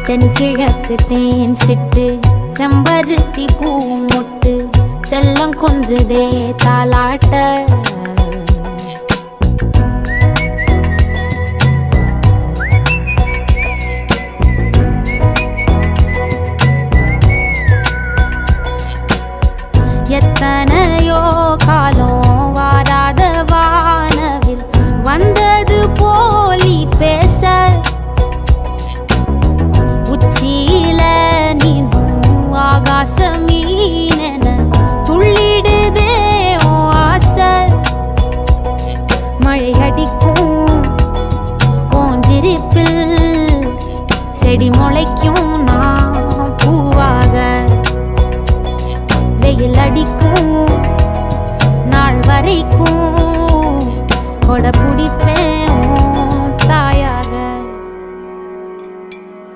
தென்கிழக்கு தேன் சிட்டு செம்பருத்தி பூ மொட்டு செல்லம் கொஞ்சுதே தாலாட்ட எத்தனையோ காலம் வாராத வானவில் வந்தது போலி பேச உச்சியில நீந்தும் ஆகாச மீனென துள்ளிடுதே ஓ ஆசை மழை அடிக்கும் ஓஞ்சிருப்பில் செடி முளைக்கும் நான் பூவாக வெயில் அடிக்கும் நாள் வரைக்கும் கொடை பிடிப்ப